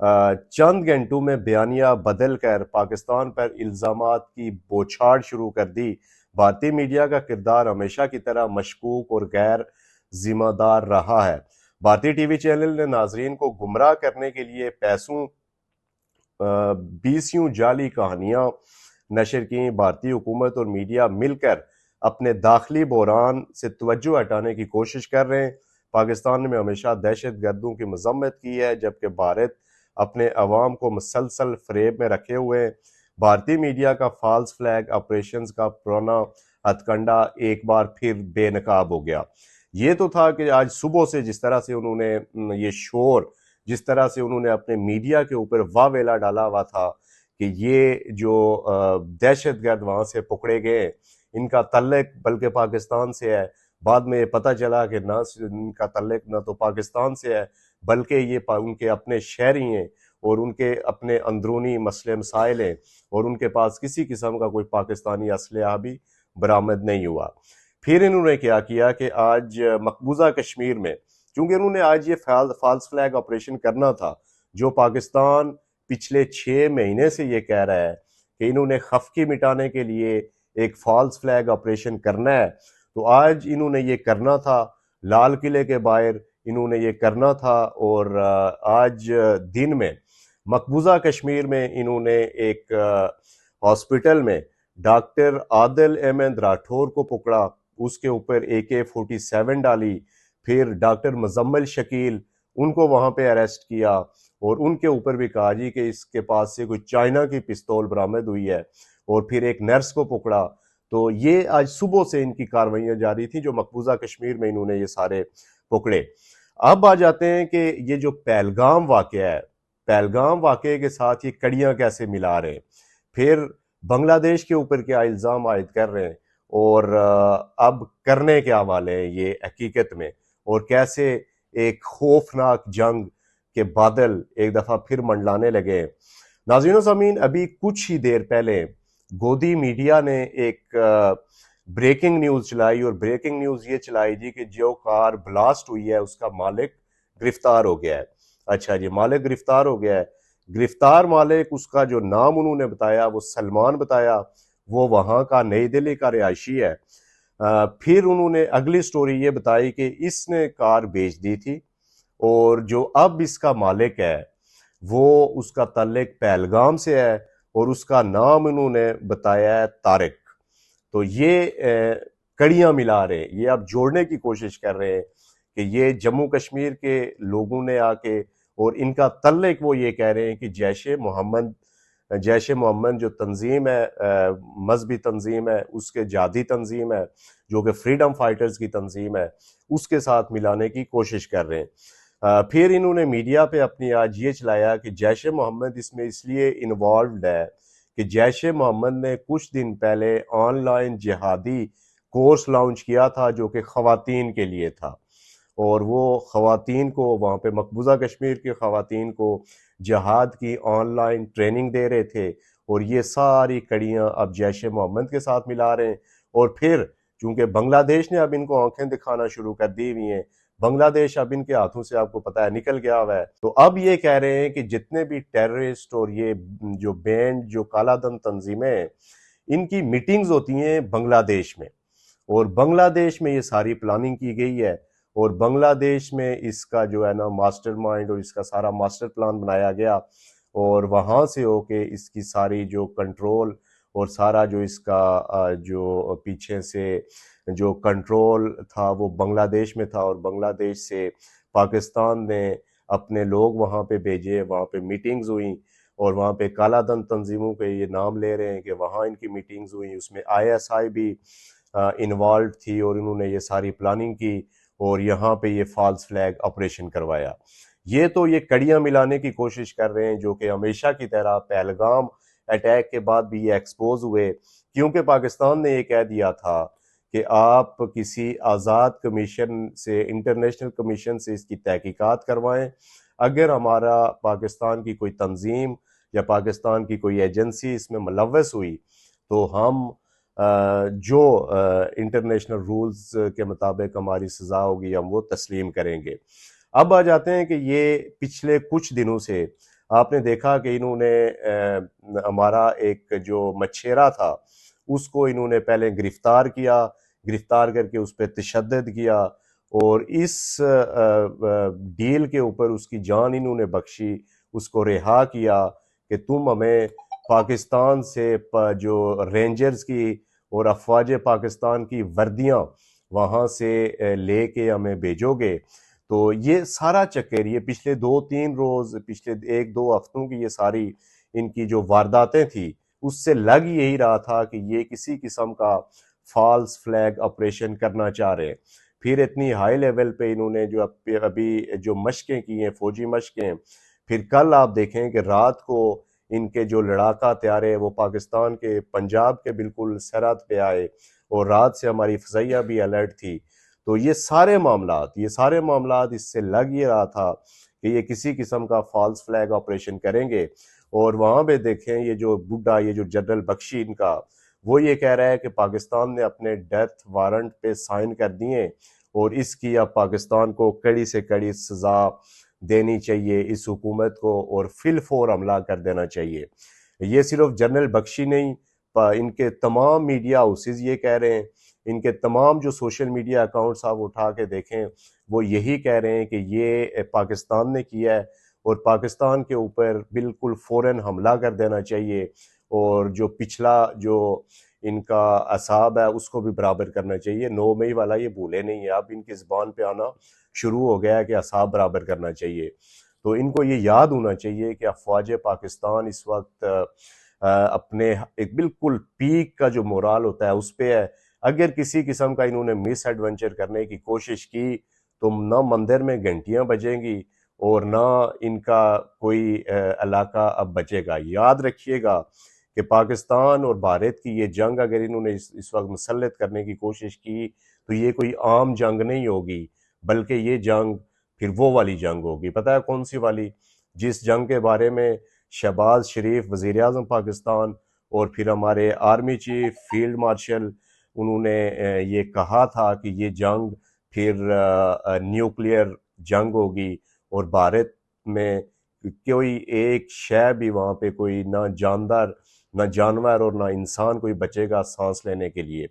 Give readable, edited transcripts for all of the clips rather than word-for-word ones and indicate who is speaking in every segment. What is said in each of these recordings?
Speaker 1: چند گھنٹوں میں بیانیہ بدل کر پاکستان پر الزامات کی بوچھاڑ شروع کر دی۔ بھارتی میڈیا کا کردار ہمیشہ کی طرح مشکوک اور غیر ذمہ دار رہا ہے۔ بھارتی ٹی وی چینل نے ناظرین کو گمراہ کرنے کے لیے پیسوں بیسیوں جعلی کہانیاں نشر کی۔ بھارتی حکومت اور میڈیا مل کر اپنے داخلی بحران سے توجہ ہٹانے کی کوشش کر رہے ہیں۔ پاکستان میں ہمیشہ دہشت گردوں کی مذمت کی ہے، جبکہ بھارت اپنے عوام کو مسلسل فریب میں رکھے ہوئے ہیں۔ بھارتی میڈیا کا فالس فلیگ آپریشنز کا پرانا ہتھ کنڈا ایک بار پھر بے نقاب ہو گیا۔ یہ تو تھا کہ آج صبح سے جس طرح سے انہوں نے یہ شور، جس طرح سے انہوں نے اپنے میڈیا کے اوپر واویلا ڈالا ہوا تھا کہ یہ جو دہشت گرد وہاں سے پکڑے گئے، ان کا تعلق بلکہ پاکستان سے ہے۔ بعد میں پتہ چلا کہ نہ ان کا تعلق نہ تو پاکستان سے ہے، بلکہ یہ ان کے اپنے شہری ہیں اور ان کے اپنے اندرونی مسئلے مسائل ہیں، اور ان کے پاس کسی قسم کا کوئی پاکستانی اسلحہ بھی برآمد نہیں ہوا۔ پھر انہوں نے کیا کیا کہ آج مقبوضہ کشمیر میں، چونکہ انہوں نے آج یہ فالس فلیگ آپریشن کرنا تھا، جو پاکستان پچھلے 6 مہینے سے یہ کہہ رہا ہے کہ انہوں نے خفقی مٹانے کے لیے ایک فالس فلیگ آپریشن کرنا ہے، تو آج انہوں نے یہ کرنا تھا۔ لال قلعے کے باہر انہوں نے یہ کرنا تھا، اور آج دن میں مقبوضہ کشمیر میں انہوں نے ایک ہاسپٹل میں ڈاکٹر عادل احمد راٹھور کو پکڑا، اس کے اوپر AK-47 ڈالی، پھر ڈاکٹر مزمل شکیل ان کو وہاں پہ اریسٹ کیا، اور ان کے اوپر بھی کہا جی کہ اس کے پاس سے کوئی چائنا کی پستول برآمد ہوئی ہے، اور پھر ایک نرس کو پکڑا۔ تو یہ آج صبح سے ان کی کاروائیاں جاری تھیں جو مقبوضہ کشمیر میں انہوں نے یہ سارے پکڑے۔ اب آ جاتے ہیں کہ یہ جو پہلگام واقعہ ہے، پہلگام واقعے کے ساتھ یہ کڑیاں کیسے ملا رہے ہیں، پھر بنگلہ دیش کے اوپر کیا الزام عائد کر رہے ہیں، اور اب کرنے کے حوالے ہیں یہ حقیقت میں، اور کیسے ایک خوفناک جنگ کے بادل ایک دفعہ پھر منڈلانے لگے ہیں۔ ناظرین و سامعین، ابھی کچھ ہی دیر پہلے گودی میڈیا نے ایک بریکنگ نیوز چلائی، اور بریکنگ نیوز یہ چلائی جی کہ جو کار بلاسٹ ہوئی ہے اس کا مالک گرفتار ہو گیا ہے۔ اچھا جی، مالک گرفتار ہو گیا ہے۔ گرفتار مالک، اس کا جو نام انہوں نے بتایا وہ سلمان بتایا، وہ وہاں کا نئی دہلی کا رہائشی ہے۔ پھر انہوں نے اگلی سٹوری یہ بتائی کہ اس نے کار بیچ دی تھی، اور جو اب اس کا مالک ہے وہ اس کا تعلق پہلگام سے ہے، اور اس کا نام انہوں نے بتایا ہے طارق۔ تو یہ کڑیاں ملا رہے ہیں، یہ اب جوڑنے کی کوشش کر رہے ہیں کہ یہ جموں کشمیر کے لوگوں نے آ کے، اور ان کا تعلق وہ یہ کہہ رہے ہیں کہ جیش محمد جو تنظیم ہے، مذہبی تنظیم ہے، اس کے جہادی تنظیم ہے، جو کہ فریڈم فائٹرز کی تنظیم ہے، اس کے ساتھ ملانے کی کوشش کر رہے ہیں۔ پھر انہوں نے میڈیا پہ اپنی آج یہ چلایا کہ جیش محمد اس میں اس لیے انوالوڈ ہے کہ جیش محمد نے کچھ دن پہلے آن لائن جہادی کورس لانچ کیا تھا جو کہ خواتین کے لیے تھا، اور وہ خواتین کو وہاں پہ مقبوضہ کشمیر کی خواتین کو جہاد کی آن لائن ٹریننگ دے رہے تھے، اور یہ ساری کڑیاں اب جیش محمد کے ساتھ ملا رہے ہیں۔ اور پھر چونکہ بنگلہ دیش نے اب ان کو آنکھیں دکھانا شروع کر دی ہوئی ہیں، بنگلہ دیش اب ان کے ہاتھوں سے آپ کو پتہ ہے نکل گیا ہوا ہے، تو اب یہ کہہ رہے ہیں کہ جتنے بھی ٹیررسٹ اور یہ جو بینڈ، جو کالا دن تنظیمیں ہیں، ان کی میٹنگز ہوتی ہیں بنگلہ دیش میں، اور بنگلہ دیش میں یہ ساری پلاننگ کی گئی ہے، اور بنگلہ دیش میں اس کا جو ہے نا ماسٹر مائنڈ اور اس کا سارا ماسٹر پلان بنایا گیا، اور وہاں سے ہو کے اس کی ساری جو کنٹرول اور سارا جو اس کا جو پیچھے سے جو کنٹرول تھا وہ بنگلہ دیش میں تھا، اور بنگلہ دیش سے پاکستان نے اپنے لوگ وہاں پہ بھیجے، وہاں پہ میٹنگز ہوئیں، اور وہاں پہ کالا دن تنظیموں کے یہ نام لے رہے ہیں کہ وہاں ان کی میٹنگز ہوئیں، اس میں ISI بھی انوالوڈ تھی، اور انہوں نے یہ ساری پلاننگ کی، اور یہاں پہ یہ فالس فلیگ آپریشن کروایا۔ یہ تو یہ کڑیاں ملانے کی کوشش کر رہے ہیں جو کہ ہمیشہ کی طرح پہلگام اٹیک کے بعد بھی یہ ایکسپوز ہوئے، کیونکہ پاکستان نے یہ کہہ دیا تھا کہ آپ کسی آزاد کمیشن سے، انٹرنیشنل کمیشن سے اس کی تحقیقات کروائیں، اگر ہمارا پاکستان کی کوئی تنظیم یا پاکستان کی کوئی ایجنسی اس میں ملوث ہوئی تو ہم جو انٹرنیشنل رولز کے مطابق ہماری سزا ہوگی ہم وہ تسلیم کریں گے۔ اب آ جاتے ہیں کہ یہ پچھلے کچھ دنوں سے آپ نے دیکھا کہ انہوں نے ہمارا ایک جو مچھیرا تھا اس کو انہوں نے پہلے گرفتار کیا، گرفتار کر کے اس پہ تشدد کیا، اور اس ڈیل کے اوپر اس کی جان انہوں نے بخشی، اس کو رہا کیا کہ تم ہمیں پاکستان سے جو رینجرز کی اور افواج پاکستان کی وردیاں وہاں سے لے کے ہمیں بھیجو گے۔ تو یہ سارا چکر، یہ پچھلے 2-3 روز، پچھلے 1-2 ہفتوں کی یہ ساری ان کی جو وارداتیں تھی، اس سے لگ یہی رہا تھا کہ یہ کسی قسم کا فالس فلیگ آپریشن کرنا چاہ رہے ہیں۔ پھر اتنی ہائی لیول پہ انہوں نے جو ابھی جو مشقیں کی ہیں، فوجی مشقیں، پھر کل آپ دیکھیں کہ رات کو ان کے جو لڑاکا طیارے وہ پاکستان کے پنجاب کے بالکل سرحد پہ آئے، اور رات سے ہماری فضائیہ بھی الرٹ تھی۔ تو یہ سارے معاملات اس سے لگ یہ رہا تھا کہ یہ کسی قسم کا فالس فلیگ آپریشن کریں گے۔ اور وہاں پہ دیکھیں یہ جو بڈھا، یہ جو جنرل بخشی ان کا، وہ یہ کہہ رہا ہے کہ پاکستان نے اپنے ڈیتھ وارنٹ پہ سائن کر دیے، اور اس کی اب پاکستان کو کڑی سے کڑی سزا دینی چاہیے اس حکومت کو، اور فی الفور حملہ کر دینا چاہیے۔ یہ صرف جنرل بخشی نہیں، ان کے تمام میڈیا ہاؤسز یہ کہہ رہے ہیں، ان کے تمام جو سوشل میڈیا اکاؤنٹس آپ اٹھا کے دیکھیں وہ یہی کہہ رہے ہیں کہ یہ پاکستان نے کیا ہے، اور پاکستان کے اوپر بالکل فوراً حملہ کر دینا چاہیے، اور جو پچھلا جو ان کا اعصاب ہے اس کو بھی برابر کرنا چاہیے۔ 9 مئی والا یہ بھولے نہیں ہے، اب ان کی زبان پہ آنا شروع ہو گیا ہے کہ اعصاب برابر کرنا چاہیے۔ تو ان کو یہ یاد ہونا چاہیے کہ افواج پاکستان اس وقت اپنے ایک بالکل پیک کا جو مورال ہوتا ہے اس پہ ہے۔ اگر کسی قسم کا انہوں نے مس ایڈونچر کرنے کی کوشش کی تو نہ مندر میں گھنٹیاں بجیں گی، اور نہ ان کا کوئی علاقہ اب بچے گا۔ یاد رکھیے گا کہ پاکستان اور بھارت کی یہ جنگ اگر انہوں نے اس وقت مسلط کرنے کی کوشش کی تو یہ کوئی عام جنگ نہیں ہوگی، بلکہ یہ جنگ پھر وہ والی جنگ ہوگی۔ پتہ ہے کون سی والی؟ جس جنگ کے بارے میں شہباز شریف وزیر اعظم پاکستان اور پھر ہمارے آرمی چیف فیلڈ مارشل انہوں نے یہ کہا تھا کہ یہ جنگ پھر نیوکلیئر جنگ ہوگی، اور بھارت میں کوئی ایک شے بھی وہاں پہ کوئی نہ جاندار، نہ جانور اور نہ انسان کوئی بچے گا سانس لینے کے لیے۔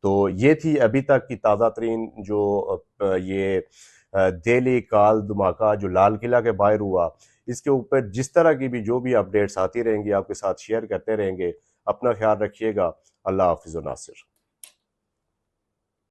Speaker 1: تو یہ تھی ابھی تک کی تازہ ترین جو یہ دہلی کال دھماکہ جو لال قلعہ کے باہر ہوا، اس کے اوپر جس طرح کی بھی جو بھی اپڈیٹس آتی رہیں گی آپ کے ساتھ شیئر کرتے رہیں گے۔ اپنا خیال رکھیے گا۔ اللہ حافظ و ناصر۔